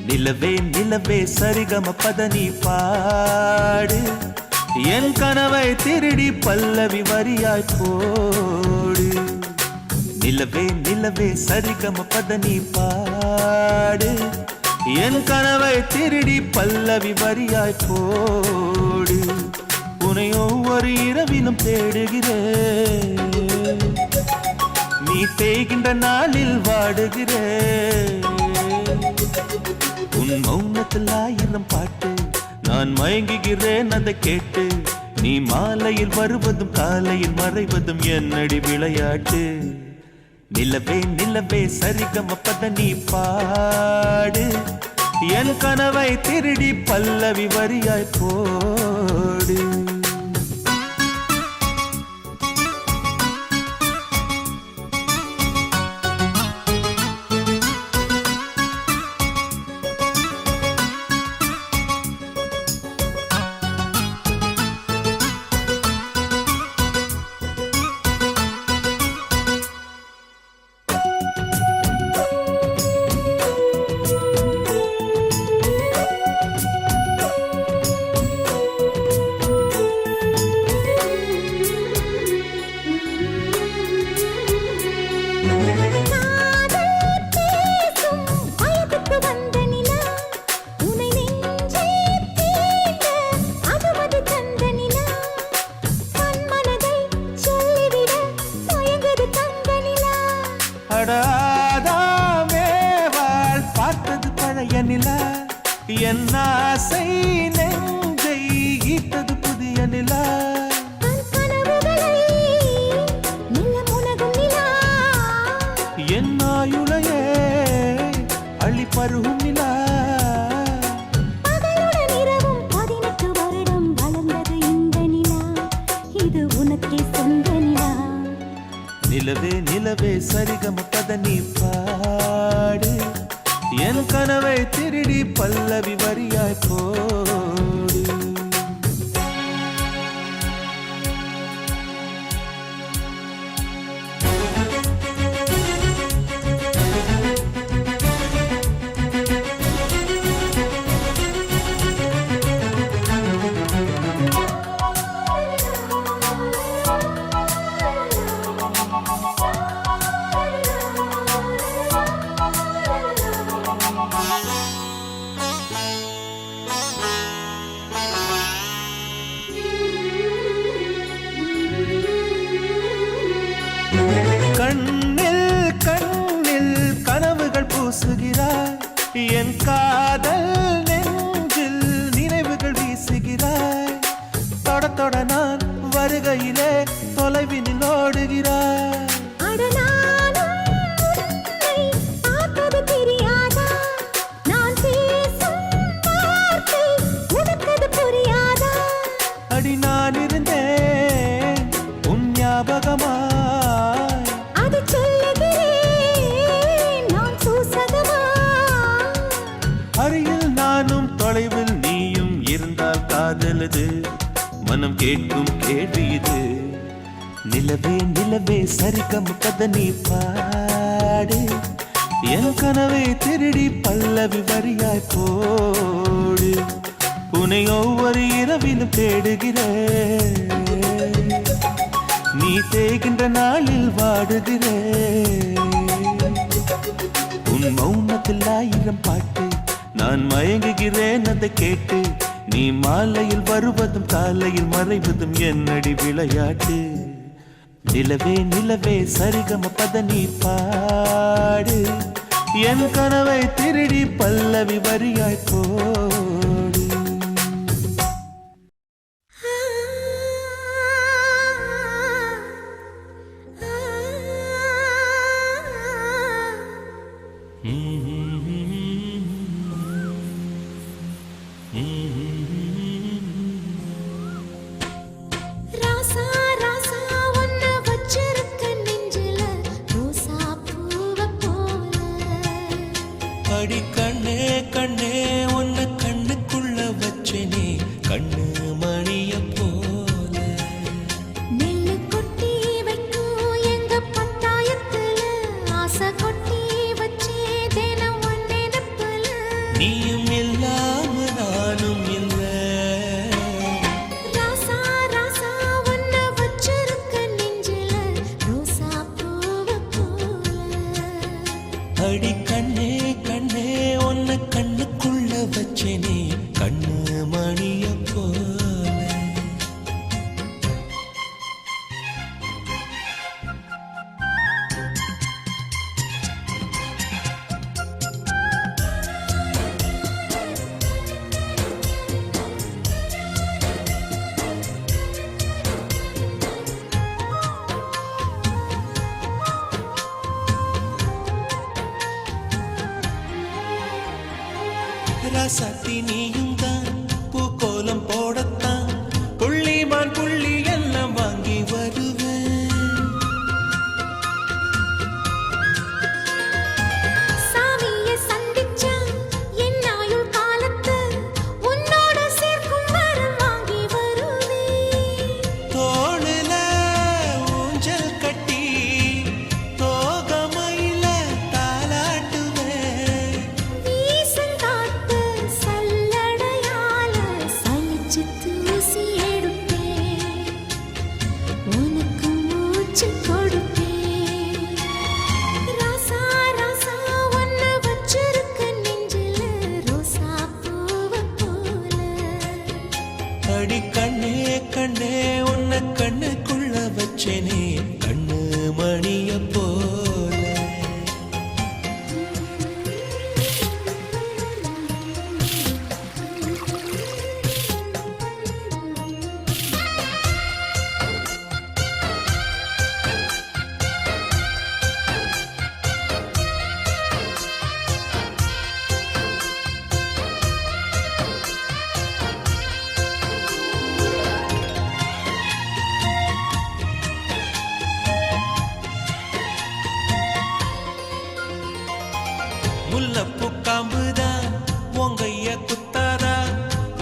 நிலவே நிலவே சரிகம பதனி பாடு என் கனவை திருடி பல்லவி வரியாய் போடு. நிலவே நிலவே சரிகம பதனி பாடு என் கனவை திருடி பல்லவி வரியாய் போடு. உன்னை ஒவ்வொரு இரவிலும் தேடுகிறேன், நீ தேய்கின்ற நாளில் வாடுகிறேன். உன் மௌனத்தில் ஆயிரம் பாட்டு நான் மயங்குகிறேன் அதை கேட்டு. நீ மாலையில் வருவதும் காலையில் மறைவதும் என்னடி விளையாட்டு. நிலவே நிலவே சரிகம பதனி பாடு என் கனவை திருடி பல்லவி வரியாய் போடு. பார்த்தது பழைய நிலா, என் ஆசை நெஞ்சை ஈட்டது புதிய நிலா. என் ஆயுளையே அள்ளி பருகும் நிலா. நிலவே நிலவே சரிகம பதனி பாடு என் கனவை திருடி பல்லவி வரியாய் போடு. கண்ணில் கண்ணில் கனவுகள் பூசுகிறாய், என் காதல் நெஞ்சில் நினைவுகள் வீசுகிறாய். தொட தொட நான் வருகையிலே தொலைவினில் ஓடுகிறாய். அடி நான் இருந்தேன் உன் ஞாபகமா, அருகில் நானும் தொலைவில் நீயும் இருந்தால் காதலது மனம் கேட்கும் கேள்வி இது. நிலவே நிலவே சரிகம பதனி பாடு என் கனவை திருடி பல்லவி வரியாய் போடு. உன்னை ஒவ்வொரு இரவிலும் தேடுகிறேன், நீ தேய்கின்ற நாளில் வாடுகிறேன். உன் மௌனத்தில் ஆயிரம் பாட்டு நான் மயங்குகிறேன் அதை கேட்டு. நீ மாலையில் வருவதும் காலையில் மறைவதும் என்னடி விளையாட்டு. நிலவே நிலவே சரிகம பதனி பாடு என் கனவை திருடி பல்லவி வரியாய் போடு. ராசா ராசா உன்னை வச்சிருக்க நெஞ்சில ரோசா பூவ போல அடி கண்ணே கண்ணே உன்னை கண்ணுக்குள்ள வச்சனே கண்ணு மணிய போல நெல்லு கொட்டி வைக்கும் எங்க பட்டாயத்துல ஆசை கொட்டி வச்சே தினம் உன் நினைப்புல நீயும் இல்லாம நானும் இல்ல ராசா ராசா உன்னை வச்சிருக்க நெஞ்சில ரோசா பூவ போல அடி கண்ணே கண்ணே உன்னை கண்ணுக்குள்ள வச்சனே கண்ணு மணிய போல ராசாத்தி நீயும் தான் பூக்கோலம் போடத்தான் புள்ளிமான் புள்ளி எல்லாம் வாங்கி வருவேன் சாமியை சந்திச்சா என் ஆயுள் காலத்து உன்னோட சேர்க்கும் வரம் வாங்கி வருவேன் தோளுல ஊஞ்சல் கட்டி தோகமையில தாலாட்டுவேன் வீசங்காத்து சல்லடையால சலிச்சு தூசி எடுப்பேன் உனக்கு மூச்சு கொடுப்பேன் ராசா ராசா உன்னை வச்சிருக்க நெஞ்சில ரோசா பூவ போல அடி கண்ணே கண்ணே உன்னை கண்ணுக்குள்ள வச்சனே கண்ணு மணிய போல முல்லப்பூ காம்புதான் உங்கைய குத்தாதா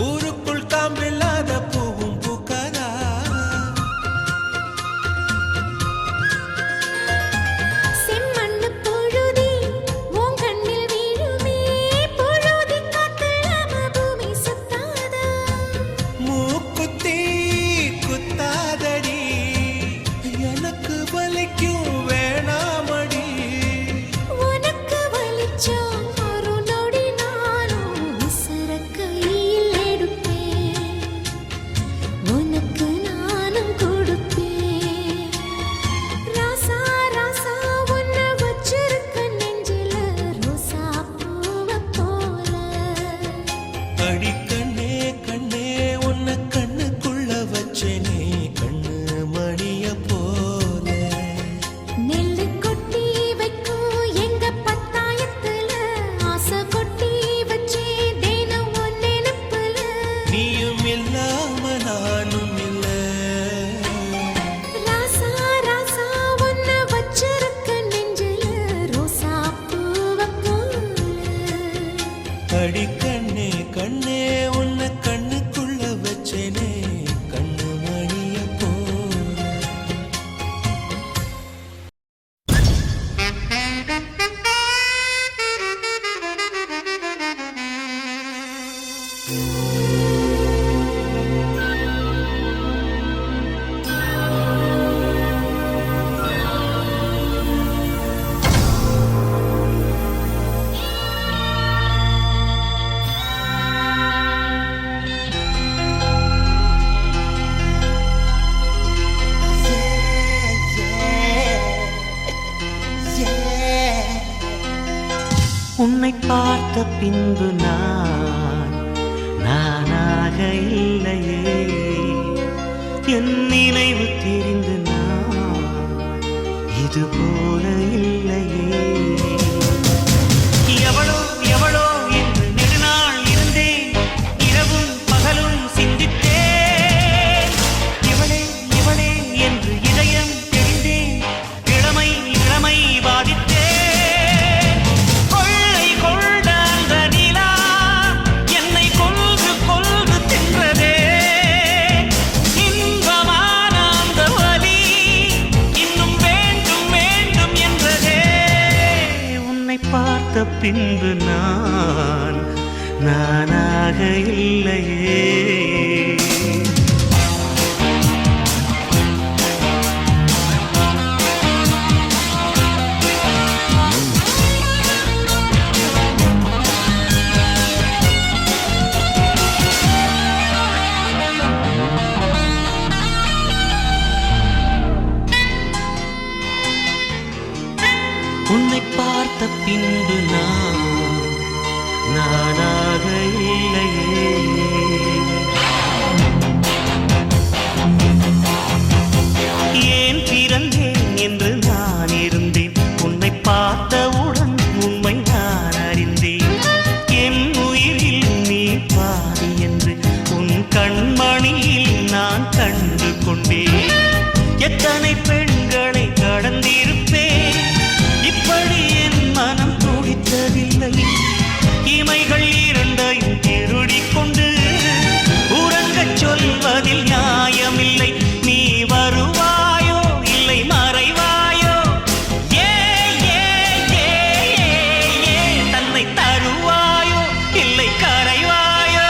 ஊருக்குள் காம்பில்லாத பூவும் பூக்காதா செம்மண்ணு பொழுதி உன் கண்ணில் வீழுமே பொழுதி காத்துல பூமி சுத்தாதா மூக்குத்தி குத்தாதடி எனக்கு வலிக்கும் வேணாமடி உனக்கு வலிச்சா ஒரு நொடி நானும் விசிற கையில் எடுப்பேன் உனக்கு நானும் கொடுப்பேன் ராசா ராசா உன்னை வச்சிருக்க நெஞ்சில ரோசா பூவ போல அடி கண்ணே கண்ணே உன்னை கண்ணுக்குள்ள வச்சனே கண்ணு மணிய போல நெல்லு கொட்டி வைக்கும் எங்க பத்தாயத்துல ஆசை கொட்டி வச்சே தினம் உன் நினைப்புல நீயும் இல்லாம நானும் இல்ல ராசா ராசா உன்னை வச்சிருக்க நெஞ்சில ரோசா பூவ போல அடி கண்ணே கண்ணே உன்னை கண்ணுக்குள்ள வச்சனே கண்ணு மணிய போல உன்னை பார்த்த பின்பு நானாக இல்லையே, என் நினைவு தெரிந்து நான் இது போல இல்லையே. பார்த்த பின்பு நானாக இல்லையே. உன்னை பார்த்த பின்பு நானாக இல்லையே. ஏன் பிறந்தேன் என்று நான் இருந்தேன், உன்னை பார்த்தவுடன் உண்மை நான் அறிந்தேன். என் உயிரில் நீ பாதி என்று உன் கண்மணியில் நான் கண்டு கொண்டேன். எத்தனை பெண்களை கடந்திருப்பேன், இப்படி என் மனம் துடித்ததில்லை. இமைகள் இரண்டையும் திருடிக் கொண்டு உறங்கச் சொல்வதில் நியாயமில்லை. நீ வருவாயோ இல்லை மறைவாயோ, ஏ ஏ ஏ ஏ தன்னை தருவாயோ இல்லை கரைவாயோ.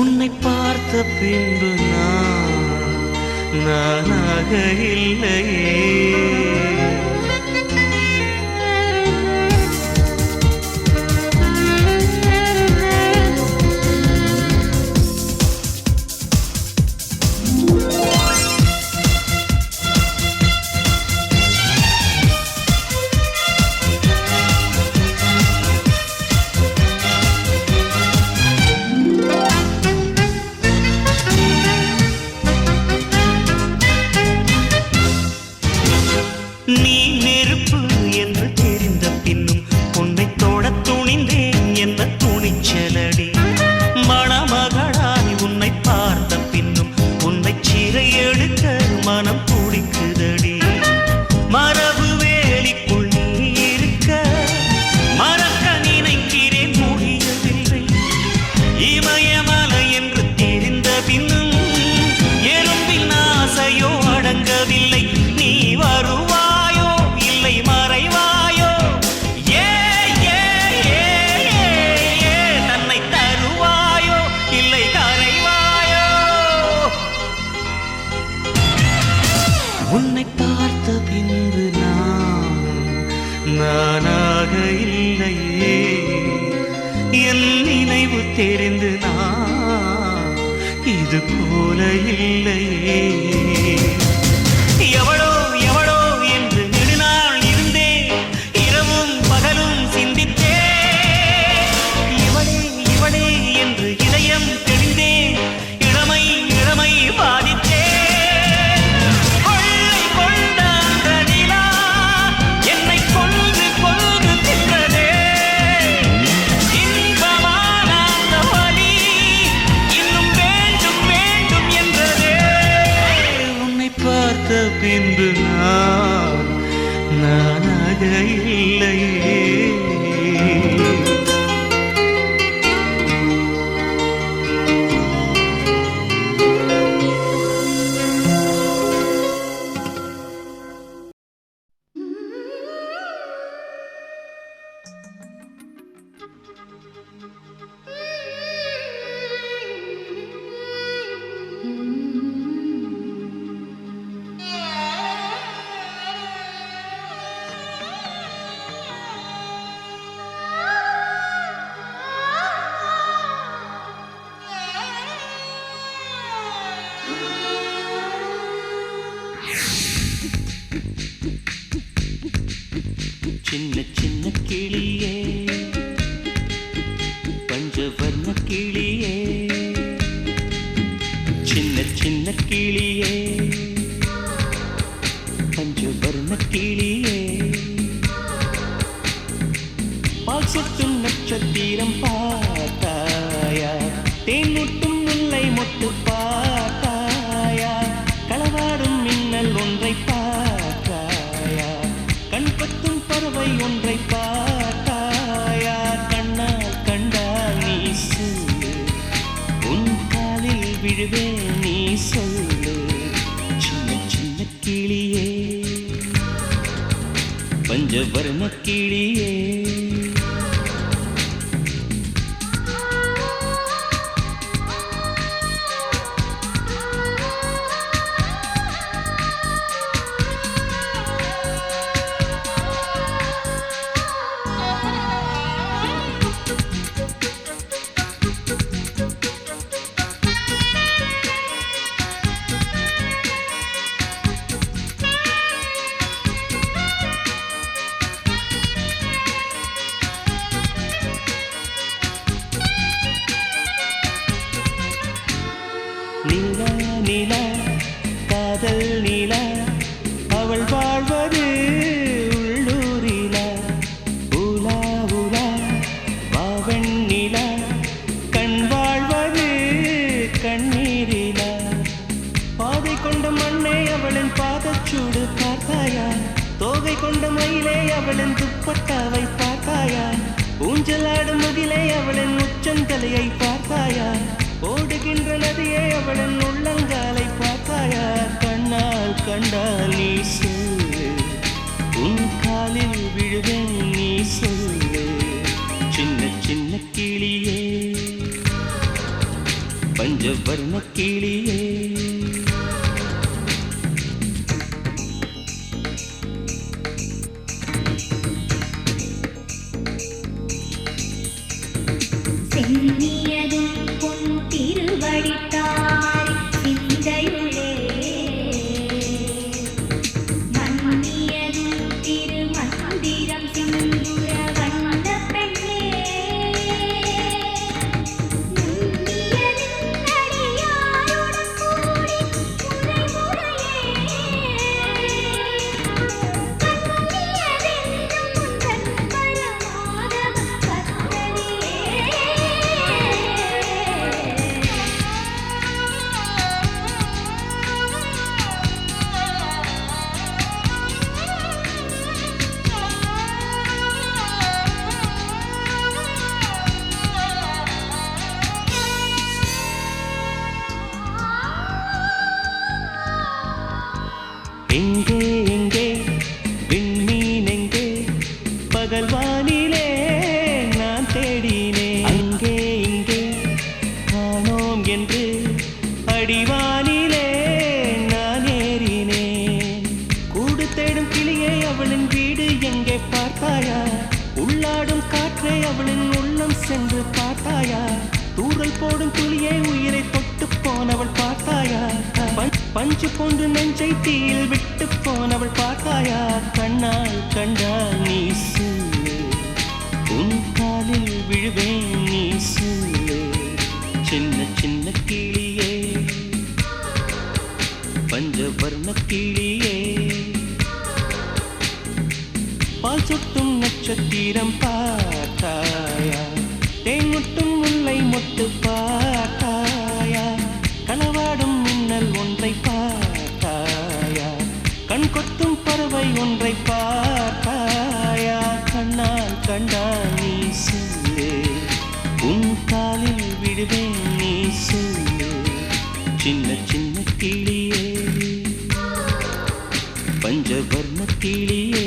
உன்னை பார்த்த பின்பு நானாக இல்லையே. நீ நெருப்பு என்று தெரிந்த பின்னும் உன்னை தொட துணிந்தேன் என்ன துணிச்சலடி. மணமகளாய் உன்னை பார்த்த பின்னும் உன்னை சிறை எடுக்க மனம் துடிக்குதடி. மரபு வேலிக்குள் நீ இருக்க மறக்க நினைக்கிறேன், முடியவில்லை. இமயமலை என்று தெரிந்த பின்னும் எறும்பின் ஆசையோ அடங்கவில்லை. நீ வருவாயோ இல்லை மறைவாயோ, ஏ ஏ ஏ ஏ தன்னை தருவாயோ இல்லை கரைவாயோ. உன்னை பார்த்த பின்பு நானாக இல்லையே. என் நினைவு தெரிந்து இது போல இல்லையே. எவளோ எவளோ என்று நெடுநாள் இருந்தேன், இரவும் பகலும் சிந்தித்தேன். இவளே இவளே என்று இதயம் தெளிந்தேன், இளமை இளமை பாதித்தேன். கொள்ளை கொண்ட அந்த நிலா என்னை கொன்று கொன்று தின்றதே. இன்பமான அந்த வலி இன்னும் வேண்டும் வேண்டும் என்றதே. உன்னை பார்த்த பின்பு நானாக இல்லையே. சின்ன சின்ன கிளியே, பஞ்சவர்ண கிளியே, சின்ன சின்ன கிளியே, பஞ்சவர்ண கிளியே. பால் சொட்டும் நட்சத்திரம் பார்த்தாயா, தேன்முட்டும் முல்லை மொட்டு பார்த்தாயா, களவாடும் மின்னல் ஒன்றை பார்த்தாயா, கண் பத்தும் பறவை ஒன்றை பார்த்தாயா. கண்ணால் கண்டால் நீ சொல்லு, உன் காலில் விழுவேன் நீ சொல்லு. சின்ன சின்ன கிளியே, பஞ்சவர்ண கிளியே நீலா நீலா காதல் நீலா அவள் வாழ்வது உள்ளூரிலா ஊலா ஊலா பாவன் நீலா கண் வாழ்வது கண்ணீரிலா பாதை கொண்ட மண்ணே அவளின் பாதச்சூடு பார்த்தாயா தோகை கொண்ட மயிலே அவளின் துப்பட்டாவை பார்த்தாயா ஊஞ்சலாடும் முகிலே அவளின் உச்சந்தலையை பார்த்தாயா ஓடுகின்ற நதியே அவளின் உள்ளங்காலை பார்த்தாயா கண்ணால் கண்டால் நீ சொல்லு உன் காலில் விழுவேன் நீ சொல்லு சின்ன சின்ன கிளியே பஞ்சவர்ண கிளியே சென்னியதும் பொன் திருவடித்தாய் சிந்தையுளே மன்னியதும் திருமந்திரம் சிந்துர வந்த பெண்ணே நுண்ணியதும் நடியாருடன் கூடி முறை முறையே கண்ணியதென்றும் உந்தன் பரமாதவ கத்தரியே எங்கே எங்கே விண்மீன் எங்கே பகல் வானிலே நான் தேடினேன் அங்கே இங்கே காணோம் என்று அடிவானிலே நான் ஏறினேன் கூடு தேடும் கிளியே அவளின் வீடு எங்கே பார்த்தாயா உள்ளாடும் காற்றே அவளின் உள்ளம் சென்று பார்த்தாயா தூறல் போடும் துளியே உயிரை தொட்டு போனவள் பார்த்தாயா பஞ்சு போன்று நெஞ்சை தீயில் விட்டு போனவள் பார்த்தாயா கண்ணால் கண்டால் நீ சொல்லு உன் காலில் விழுவேன் நீ சொல்லு சின்ன சின்ன கிளியே பஞ்சவர்ண கிளியே பால் சொட்டும் நட்சத்திரம் பார்த்தாயா தேன்முட்டும் முல்லை மொட்டு பார்த்தாயா களவாடும் மின்னல் ஒன்றை பார்த்தாயா கண் கொத்தும் பறவை ஒன்றை பார்த்தாயா கண்ணால் கண்டால் நீ சொல்லு உன் காலில் விடுவேன் நீ சொல்லு சின்ன சின்ன கிளியே பஞ்சவர்ண கிளியே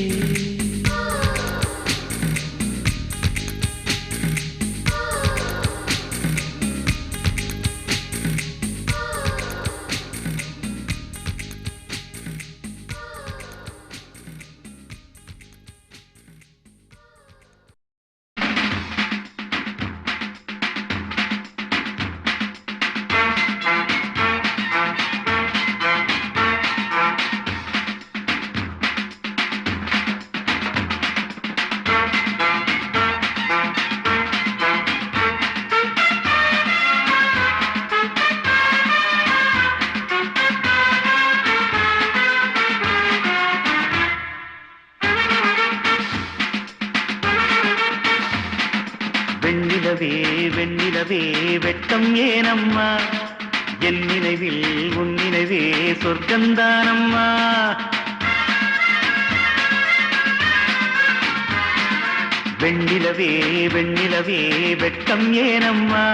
வெண்ணிலவே வெண்ணிலவே வெட்கம் ஏனம்மா என் நினைவில் உன் நினைவே சொர்க்கந்தானம்மா வெண்ணிலவே வெண்ணிலவே வெட்கம் ஏனம்மா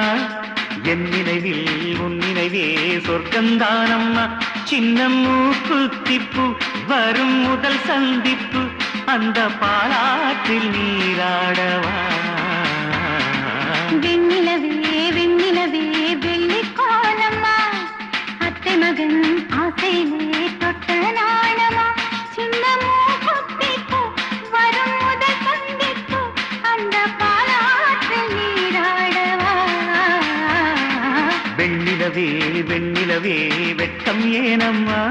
என் நினைவில் உன் நினைவே சொர்க்கந்தானம்மா சின்ன மூக்குத்திப்பு வரும் முதல் சந்திப்பு அந்த பாலாற்றில் நீராடவா வெண்ணிலவே வெண்ணிலவே வெள்ளிக்கோலம்மா அத்தை மகன் ஆசையிலே தொட்ட நாணமா சின்னமோ கொத்திப்பு வரும் முதல் சந்திப்பு அந்த பாலாற்றில் நீராடவா வெண்ணிலவே வெண்ணிலவே வெட்கம் ஏனம்மா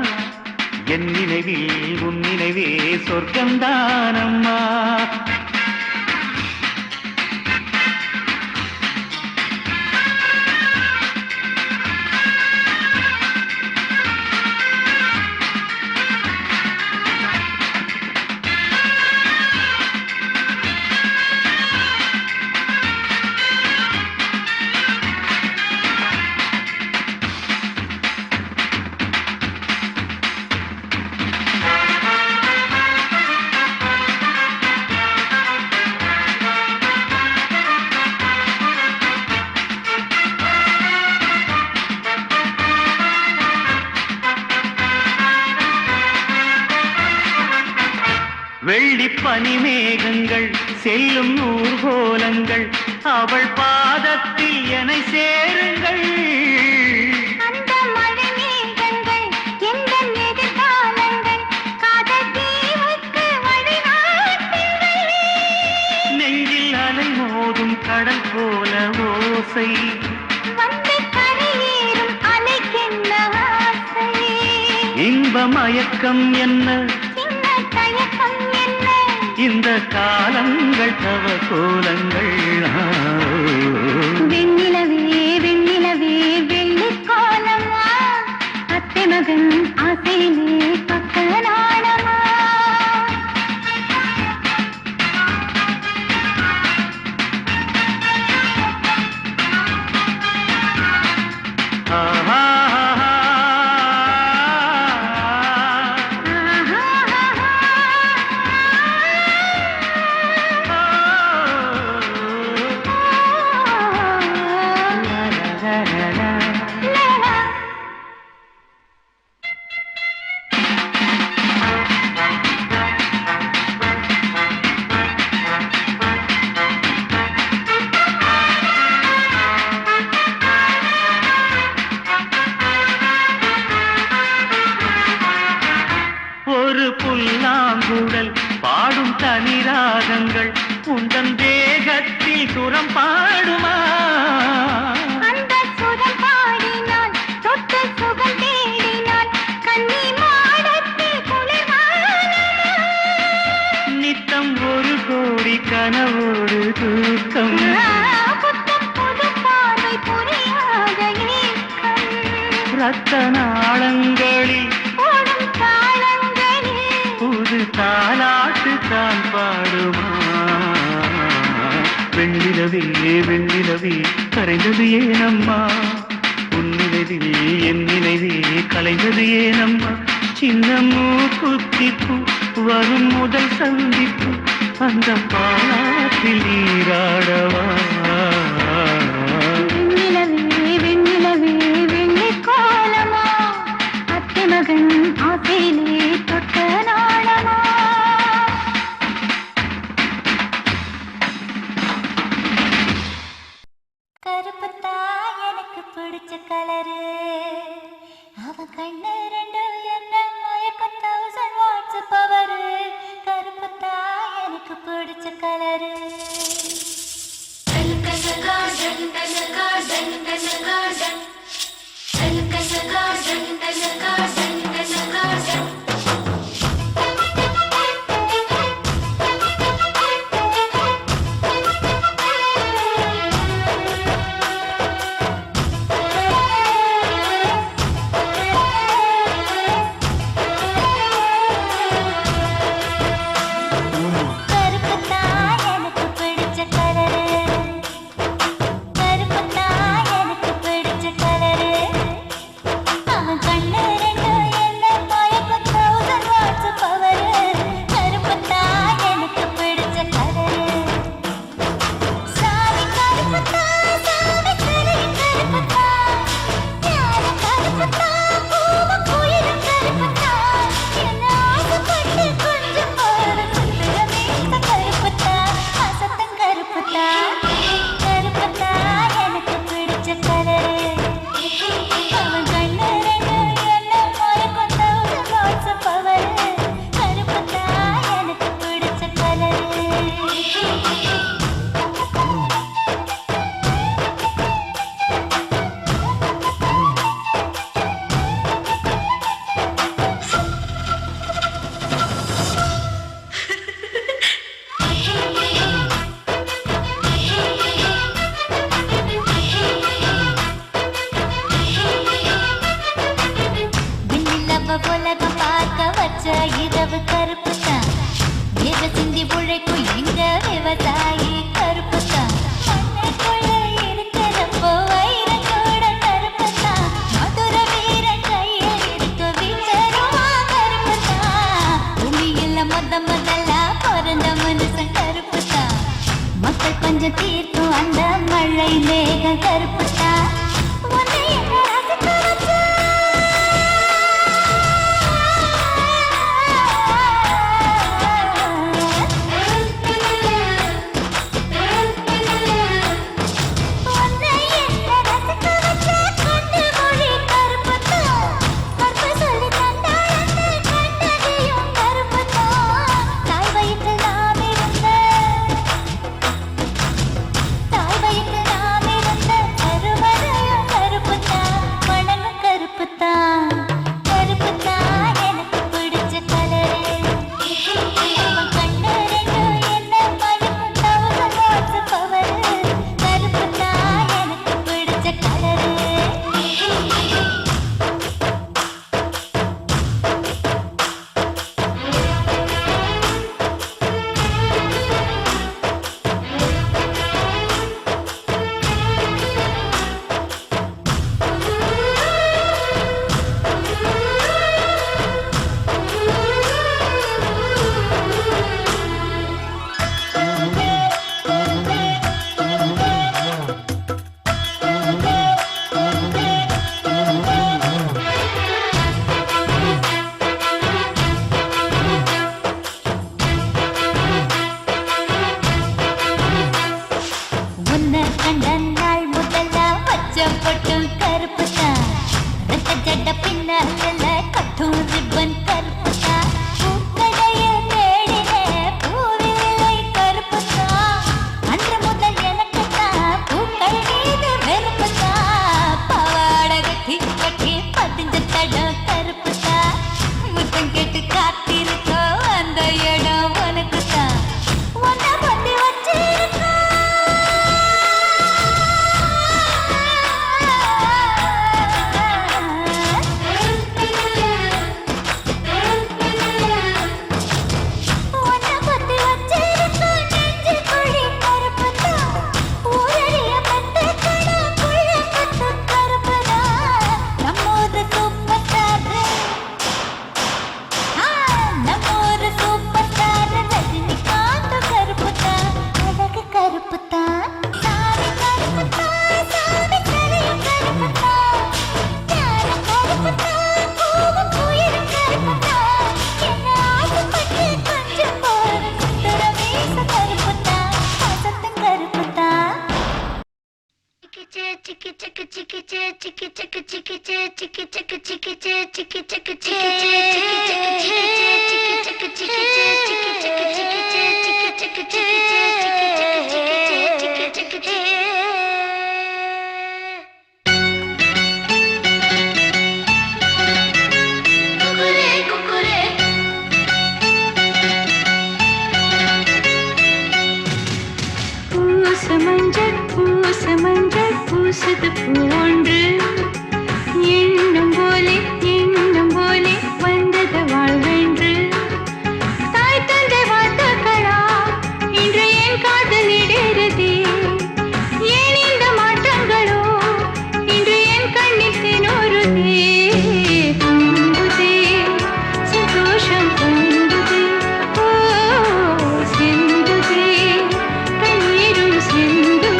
என் நினைவில் உன் நினைவே சொர்க்கம்தானம்மா வெள்ளி பனிமேகங்கள் செல்லும் ஊர்கோலங்கள் அவள் பாதத்தில் என்னை சேருங்கள் அந்த மழை மேகங்கள் எந்த எதிர்காலங்கள் காதல் தீவுக்கு வழிநாட்டுங்கள் நெஞ்சில் அலை மோதும் கடல் போல ஓசை வந்து கரையேறும் அலைக்கென்ன ஆசை இன்ப மயக்கம் என்ன சின்ன தயக்கம் என்ன இந்த காலங்கள் தவ கோலங்கள் வெண்ணிலவே வெண்ணிலவே வெள்ளிக்கோலம்மா அத்தை மகன் ஆசையிலே பக்க நாணமா ஆஹா ஒரு புல்லாங்குழல் பாடும் தனிராகங்கள் உந்தன் தேகத்தில் சுரம் பாடுமா அந்த சுகம் பாடினான் தொட்டு சுகம் தேடினான் கண்ணி மாடத்தில் குளிர்வானமா நித்தம் ஒரு கோடி கனவோடு தூக்கம் புத்தம் புது பார்வை புரியாத ஏக்கம் ரத்த நாளங்களில் ஓடும் தாளங்களில் புது தாலாட்டு தான் பாடுமா வெண்ணிலவே வெண்ணிலவே கரைந்தது ஏனம்மா உன் நினைவில் என் நினைவே கலைந்தது ஏனம்மா சின்ன மூக்குத்திப்பு வரும் முதல் சந்திப்பு அந்த பாலாற்றில் நீராடவா வெண்ணிலவே வெண்ணிலவே வெள்ளிக்கோலமா அத்தை மகன் ஆசையிலே தொட்ட நாணமா கருப்புத்தா எனக்கு பிடிச்ச கலரு அவன் கண்ணு ரெண்டு என்ன மயக்க 1000 வாட்ஸ் பவரு கருப்புத்தா எனக்கு பிடிச்ச கலரு கருப்புத்தா எனக்கு பிடிச்ச கலரு சிந்தி உழைக்கும் எங்க விவசாயி கருப்புத்தான். மண்ணுக்குள்ள இருக்கிறப்போ வைரம் கூட கருப்புத்தான். மதுர வீரன் கையில் இருக்க வீச்சருவா கருப்புத்தான். பூமியில முதல்ல பிறந்த மனுஷன் கருப்புத்தான். மக்கள் கொஞ்சம் தீர்க்கும் அந்த மழை மேகம் கருப்புத்தான். உன்னை என்ன ரசிக்க வச்சா? உன்னை என்ன ரசிக்க வச்சா? கண்ணு மொழி கருப்புத்தான். கற்பு சொல்லி தந்தாளன்னு கண்டதையும் கருப்புத்தான். தாய் வயிற்றில் நாம் இருந்த கருவறையும் கருப்புத்தான். மணலும் கருப்புத்தான். கருப்புத்தான் எனக்கு பிடிச்ச கலரு. அவன் கண்ணு ரெண்டும் என்ன மயக்கும் 1000 watts power. கருப்புத்தான் எனக்கு பிடிச்ச கலரு. உன்னை கண்ட நாள் முதல்ல வச்ச பொட்டும் கருப்புத்தான். ரெட்ட ஜட பின்னால கட்டும் ரிப்பன் கருப்புத்தான். பூக்கடையில் தேடின பூவிலை கருப்புத்தான். அன்று முதல் எனக்குத்தான் பூக்கள் மீது வெறுப்புத்தான். பாவாடை கட்டி கட்டி பதிஞ்ச தடம் கருப்புத்தான். முத்தம் கேட்டு காத்திருக்கோம் அந்த இடம் உனக்குத்தான். உன்னை பத்தி வச்சிருக்கோம். உன்னை பத்தி வச்சிருக்கோம் நெஞ்சு குழி கருப்புத்தான். ஊரறிய பத்து கணம் புள்ள கத்து கருப்புதான். நம்மூரு சூப்பர் ஸ்டார் நம்மூரு சூப்பர் ஸ்டார் ரஜினிகாந்த் கருப்புத்தான். அழகு கருப்புத்தான். சாமி கருப்புத்தான். சாமி கரையும் கருப்புத்தான். ஞானம் கருப்புத்தான். பூவும் குயிலும் கருப்புத்தான். என்ன ஆசைப்பட்டு கொஞ்சம் போற குத்துற மீச கருப்புத்தான். வசத்தம் கருப்புத்தான். பூசமஞ்சள் பூசது போன்று எண்ணம் போலே வந்தது வாழ்வென்று. தாய் தந்தை வாழ்த்துக்களா இன்று என் காதல் இடருதே. ஏன் இந்த மாற்றங்களோ இன்று என் கண்ணில் தினோருதே. பொங்குதே சந்தோஷம் பொங்குதே. ஓ சிந்துதே கண்ணீரும் சிந்துதே.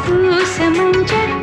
பூசமஞ்சள்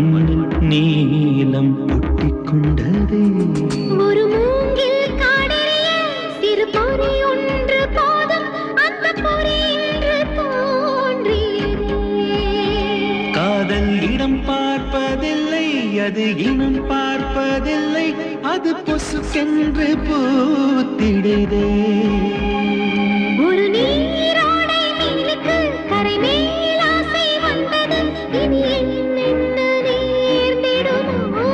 மண்ணில் நீலம் ஒட்டிக்கொண்டதே ஒரு மூங்கில் காடறிய சிறு பொறி ஒன்று போதும் அந்த பொறி இன்று தோன்றியதே காதல் இடம் பார்ப்பதில்லை அது இனம் பார்ப்பதில்லை அது பொசுக்கென்று பூத்திடுதே ஒரு நீரோடை மீனுக்கு கரை மேல் ஆசை வந்தது இனி என்னென்ன நேர்ந்திடுமோ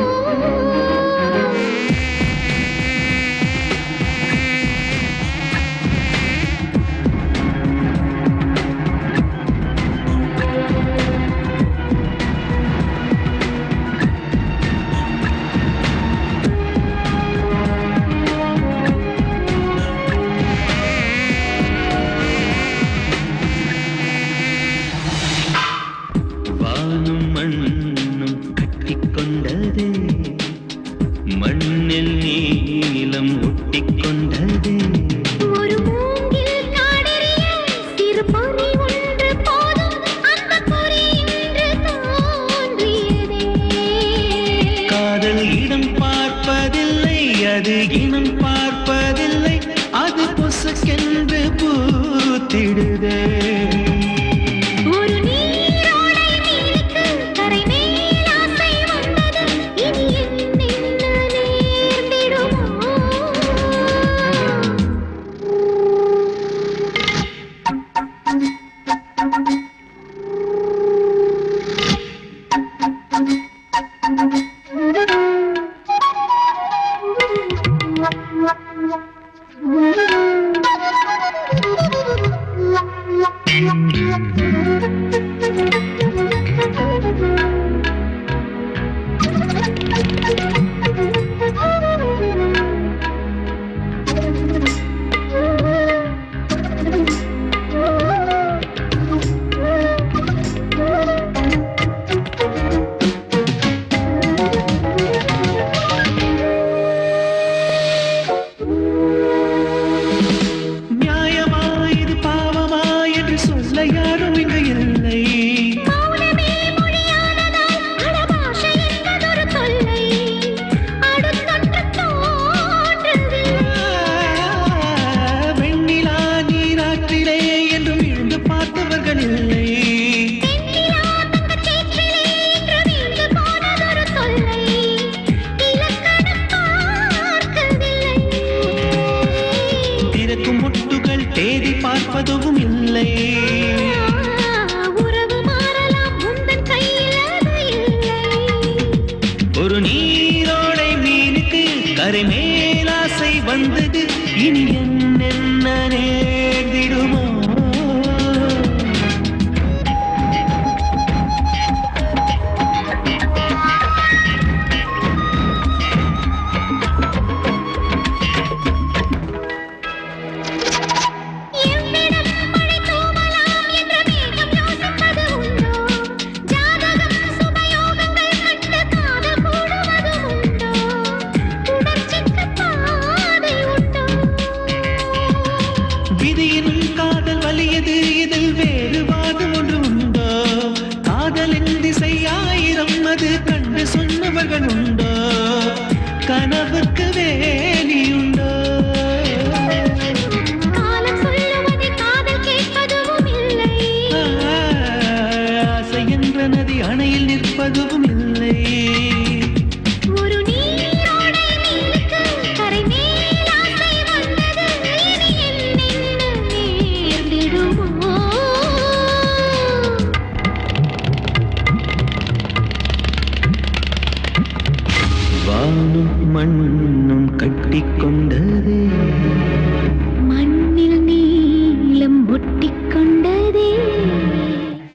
வானும் மண்ணும் கட்டிக்கொண்டதே மண்ணில் நீலம் ஒட்டிக்கொண்டதே ஒரு மூங்கில் காடறிய சிறு பொறி ஒன்று போதும் அந்த பொறி இன்று தோன்றியதே காதல் இடம் பார்ப்பதில்லை அது இனம் பார்ப்பதில்லை அது பொசுக்கென்று பூத்திடுதே ஒரு நீரோடை மீனுக்கு கரை மேல் ஆசை வந்தது இனி என்னென்ன நேர்ந்திடுமோ நியாயமா இது பாவமா என்று சொல்ல யாரும் இங்கு இல்லை மௌனமே மொழியானதால் அடபாஷை என்பதொரு தொல்லை அடுத்தொன்று தோன்றவில்லை வெண்ணிலா நீராற்றிலே என்றும் இழுந்து பார்த்தவர்கள் இல்லை தென்னிலா தங்கச் சேற்றிலே என்று வீழ்ந்து போனதொரு தொல்லை இலக்கணம் பார்க்கவில்லை திறக்கும் முட்டுகள் தேடி பார்ப்பதும் இல்லை உறவு மாறலாம் உந்தன் கையில் அது இல்லை ஒரு நீரோடை மீனுக்கு கரை மேல் ஆசை வந்தது இனி என்னென்ன நேர்ந்திடுமோ எவ்விடம் மழை தூவலாம் என்ற மேகம் யோசிப்பது உண்டோ ஜாதகம் சுபயோகங்கள் கண்டு காதல் கூடுவது உண்டோ உணர்ச்சிக்கு பாதை உண்டோ விதியினும் காதல் வலியது இதில் வேறு வாதம் ஒன்று உண்டோ காதலின் திசை ஆயிரம் அது கண்டு சொன்னவர்கள் உண்டோ கனவுக்கு வேலியுண்டோ காலம் சொல்லுவதை காதல் கேட்பதும் இல்லை ஆசை என்ற நதி அணையில் நிற்பதும் இல்லை ஒரு நீரோடை மீனுக்கு கரை மேல் ஆசை வந்தது இனி என்னென்ன நேர்ந்திடுமோ வானும் மண்ணும் கட்டிக்கொண்டதே